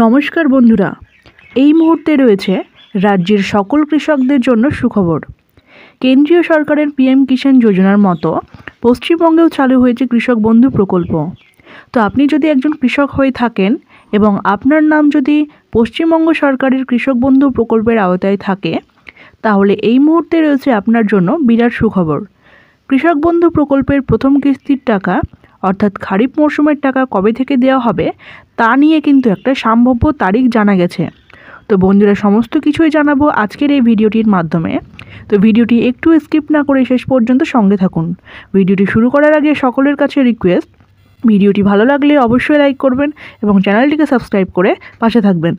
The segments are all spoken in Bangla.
নমস্কার বন্ধুরা, এই মুহূর্তে রয়েছে রাজ্যের সকল কৃষকদের জন্য সুখবর। কেন্দ্রীয় সরকারের পিএম কিষাণ যোজনার মতো পশ্চিমবঙ্গেও চালু হয়েছে কৃষক বন্ধু প্রকল্প। তো আপনি যদি একজন কৃষক হয়ে থাকেন এবং আপনার নাম যদি পশ্চিমবঙ্গ সরকারের কৃষক বন্ধু প্রকল্পের আওতায় থাকে, তাহলে এই মুহূর্তে রয়েছে আপনার জন্য বিরাট সুখবর। কৃষক বন্ধু প্রকল্পের প্রথম কিস্তির টাকা অর্থাৎ খারিফ মরশুমের টাকা কবে থেকে দেওয়া হবে তা নিয়ে কিন্তু একটা সম্ভাব্য তারিখ জানা গেছে। তো বন্ধুরা, সমস্ত কিছুই জানাবো আজকের এই ভিডিওটির মাধ্যমে। তো ভিডিওটি একটু স্কিপ না করে শেষ পর্যন্ত সঙ্গে থাকুন। ভিডিওটি শুরু করার আগে সকলের কাছে রিকোয়েস্ট, ভিডিওটি ভালো লাগলে অবশ্যই লাইক করবেন এবং চ্যানেলটিকে সাবস্ক্রাইব করে পাশে থাকবেন।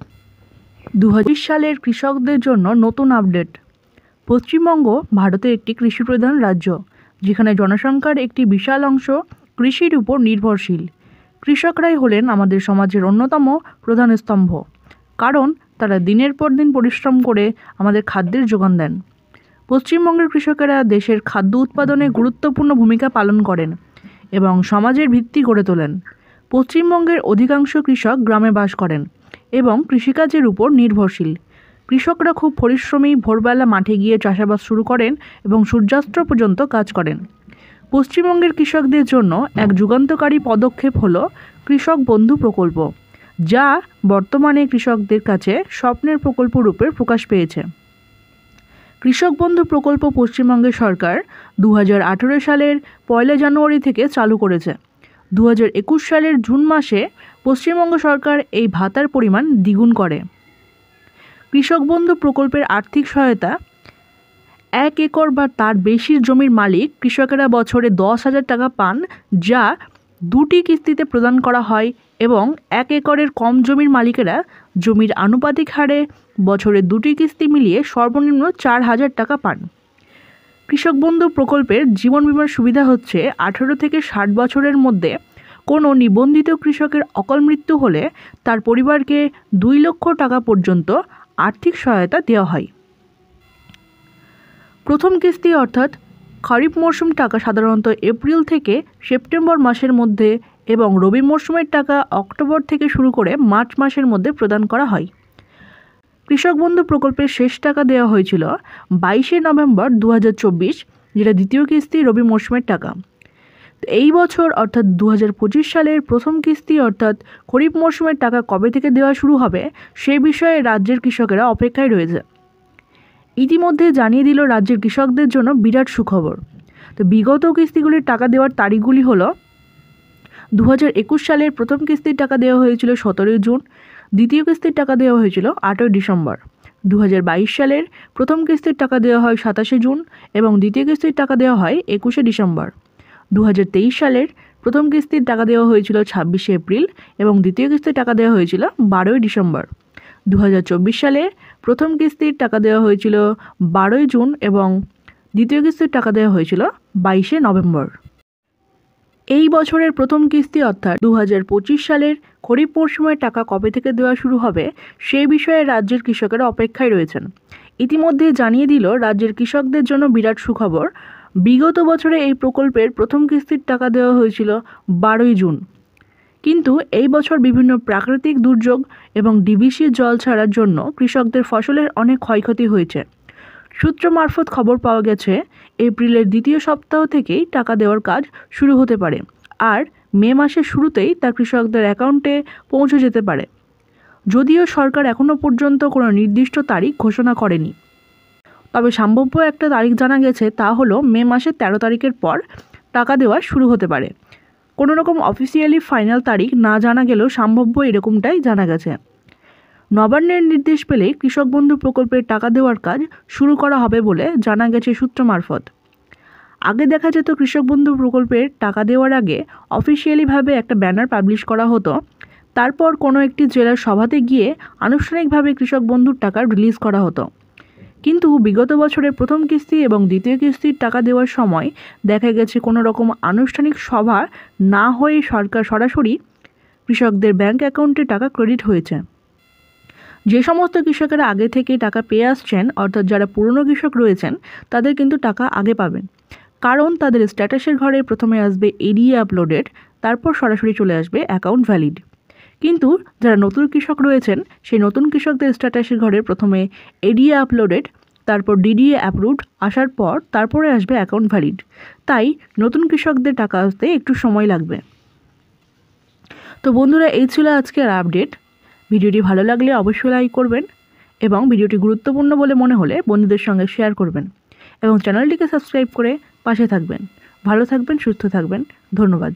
2020 সালের কৃষকদের জন্য নতুন আপডেট। পশ্চিমবঙ্গ ভারতের একটি কৃষিপ্রধান রাজ্য, যেখানে জনসংখ্যার একটি বিশাল অংশ কৃষির উপর নির্ভরশীল। কৃষকরাই হলেন আমাদের সমাজের অন্যতম প্রধান স্তম্ভ, কারণ তারা দিনের পর দিন পরিশ্রম করে আমাদের খাদ্যের যোগান দেন। পশ্চিমবঙ্গের কৃষকেরা দেশের খাদ্য উৎপাদনে গুরুত্বপূর্ণ ভূমিকা পালন করেন এবং সমাজের ভিত্তি গড়ে তোলেন। পশ্চিমবঙ্গের অধিকাংশ কৃষক গ্রামে বাস করেন এবং কৃষিকাজের উপর নির্ভরশীল। কৃষকরা খুব পরিশ্রমী, ভোরবেলা মাঠে গিয়ে চাষাবাদ শুরু করেন এবং সূর্যাস্ত পর্যন্ত কাজ করেন। পশ্চিমবঙ্গের কৃষকদের জন্য এক যুগান্তকারী পদক্ষেপ হলো কৃষক বন্ধু প্রকল্প, যা বর্তমানে কৃষকদের কাছে স্বপ্নের প্রকল্প রূপে প্রকাশ পেয়েছে। কৃষক বন্ধু প্রকল্প পশ্চিমবঙ্গের সরকার 2018 সালের 1 জানুয়ারি থেকে চালু করেছে। 2021 সালের জুন মাসে পশ্চিমবঙ্গ সরকার এই ভাতার পরিমাণ দ্বিগুণ করে। কৃষক বন্ধু প্রকল্পের আর্থিক সহায়তা 1 একর বা তার বেশির জমির মালিক কৃষকেরা বছরে 10,000 টাকা পান, যা 2টি কিস্তিতে প্রদান করা হয়, এবং 1 একরের কম জমির মালিকেরা জমির আনুপাতিক হারে বছরে 2টি কিস্তি মিলিয়ে সর্বনিম্ন 4,000 টাকা পান। কৃষক বন্ধু প্রকল্পের জীবন বীমার সুবিধা হচ্ছে 18 থেকে 60 বছরের মধ্যে কোনো নিবন্ধিত কৃষকের অকাল মৃত্যু হলে তার পরিবারকে 2 লক্ষ টাকা পর্যন্ত আর্থিক সহায়তা দেওয়া হয়। প্রথম কিস্তি অর্থাৎ খরিফ মরশুম টাকা সাধারণত এপ্রিল থেকে সেপ্টেম্বর মাসের মধ্যে এবং রবি মরশুমের টাকা অক্টোবর থেকে শুরু করে মার্চ মাসের মধ্যে প্রদান করা হয়। কৃষক বন্ধু প্রকল্পের শেষ টাকা দেওয়া হয়েছিল 22 নভেম্বর 2024, যেটা দ্বিতীয় কিস্তি রবি মরশুমের টাকা। এই বছর অর্থাৎ 2025 সালের প্রথম কিস্তি অর্থাৎ খরিফ মরশুমের টাকা কবে থেকে দেওয়া শুরু হবে সে বিষয়ে রাজ্যের কৃষকেরা অপেক্ষায় রয়েছে। ইতিমধ্যে জানিয়ে দিল রাজ্যের কৃষকদের জন্য বিরাট সুখবর। তো বিগত কিস্তিগুলির টাকা দেওয়ার তারিখগুলি হলো 2021 সালের প্রথম কিস্তির টাকা দেওয়া হয়েছিল 17 জুন, দ্বিতীয় কিস্তির টাকা দেওয়া হয়েছিল 8 ডিসেম্বর। 2022 সালের প্রথম কিস্তির টাকা দেওয়া হয় 27 জুন এবং দ্বিতীয় কিস্তির টাকা দেওয়া হয় 21 ডিসেম্বর। 2023 সালের প্রথম কিস্তির টাকা দেওয়া হয়েছিল 26 এপ্রিল এবং দ্বিতীয় কিস্তির টাকা দেওয়া হয়েছিল 12 ডিসেম্বর। 2024 সালে প্রথম কিস্তির টাকা দেওয়া হয়েছিল 12 জুন এবং দ্বিতীয় কিস্তির টাকা দেওয়া হয়েছিল 22 নভেম্বর। এই বছরের প্রথম কিস্তি অর্থাৎ 2025 সালের খরিফ মরশুমের টাকা কবে থেকে দেওয়া শুরু হবে সেই বিষয়ে রাজ্যের কৃষকেরা অপেক্ষায় রয়েছেন। ইতিমধ্যে জানিয়ে দিল রাজ্যের কৃষকদের জন্য বিরাট সুখবর। বিগত বছরে এই প্রকল্পের প্রথম কিস্তির টাকা দেওয়া হয়েছিল 12 জুন, কিন্তু এই বছর বিভিন্ন প্রাকৃতিক দুর্যোগ এবং ডিভিসির জল ছাড়ার জন্য কৃষকদের ফসলের অনেক ক্ষয়ক্ষতি হয়েছে। সূত্র মারফত খবর পাওয়া গেছে এপ্রিলের দ্বিতীয় সপ্তাহ থেকেই টাকা দেওয়ার কাজ শুরু হতে পারে, আর মে মাসের শুরুতেই তা কৃষকদের অ্যাকাউন্টে পৌঁছে যেতে পারে। যদিও সরকার এখনও পর্যন্ত কোনো নির্দিষ্ট তারিখ ঘোষণা করেনি, তবে সম্ভাব্য একটা তারিখ জানা গেছে, তা হলো মে মাসের 13 তারিখের পর টাকা দেওয়া শুরু হতে পারে। কোনো রকম অফিসিয়ালি ফাইনাল তারিখ না জানা গেলেও সম্ভাব্য এরকমটাই জানা গেছে। নবান্নের নির্দেশ পেলেই কৃষক বন্ধু প্রকল্পের টাকা দেওয়ার কাজ শুরু করা হবে বলে জানা গেছে সূত্র মারফত। আগে দেখা যেত কৃষক বন্ধু প্রকল্পের টাকা দেওয়ার আগে অফিসিয়ালিভাবে একটা ব্যানার পাবলিশ করা হতো, তারপর কোনো একটি জেলার সভাতে গিয়ে আনুষ্ঠানিকভাবে কৃষক বন্ধুর টাকা রিলিজ করা হতো। কিন্তু বিগত বছরের প্রথম কিস্তি এবং দ্বিতীয় কিস্তির টাকা দেওয়ার সময় দেখা গেছে কোনো রকম আনুষ্ঠানিক সভা না হয়ে সরকার সরাসরি কৃষকদের ব্যাংক অ্যাকাউন্টে টাকা ক্রেডিট হয়েছে। যে সমস্ত কৃষকেরা আগে থেকে টাকা পেয়ে আসছেন, অর্থাৎ যারা পুরনো কৃষক রয়েছেন, তাদের কিন্তু টাকা আগে পাবেন, কারণ তাদের স্ট্যাটাসের ঘরে প্রথমে আসবে এডিএ আপলোডেড, তারপর সরাসরি চলে আসবে অ্যাকাউন্ট ভ্যালিড। কিন্তু যারা নতুন কৃষক রয়েছেন সেই নতুন কৃষকদের স্ট্যাটাসের ঘরে প্রথমে এডিএ আপলোডেড, তারপর ডিডিএ অ্যাপ্রুভড আসার পর তারপরে আসবে অ্যাকাউন্ট ভ্যালিড। তাই নতুন কৃষকদের টাকা আসতে একটু সময় লাগবে। তো বন্ধুরা, এই ছিল আজকের আপডেট। ভিডিওটি ভালো লাগলে অবশ্যই লাইক করবেন এবং ভিডিওটি গুরুত্বপূর্ণ বলে মনে হলে বন্ধুদের সঙ্গে শেয়ার করবেন এবং চ্যানেলটিকে সাবস্ক্রাইব করে পাশে থাকবেন। ভালো থাকবেন, সুস্থ থাকবেন। ধন্যবাদ।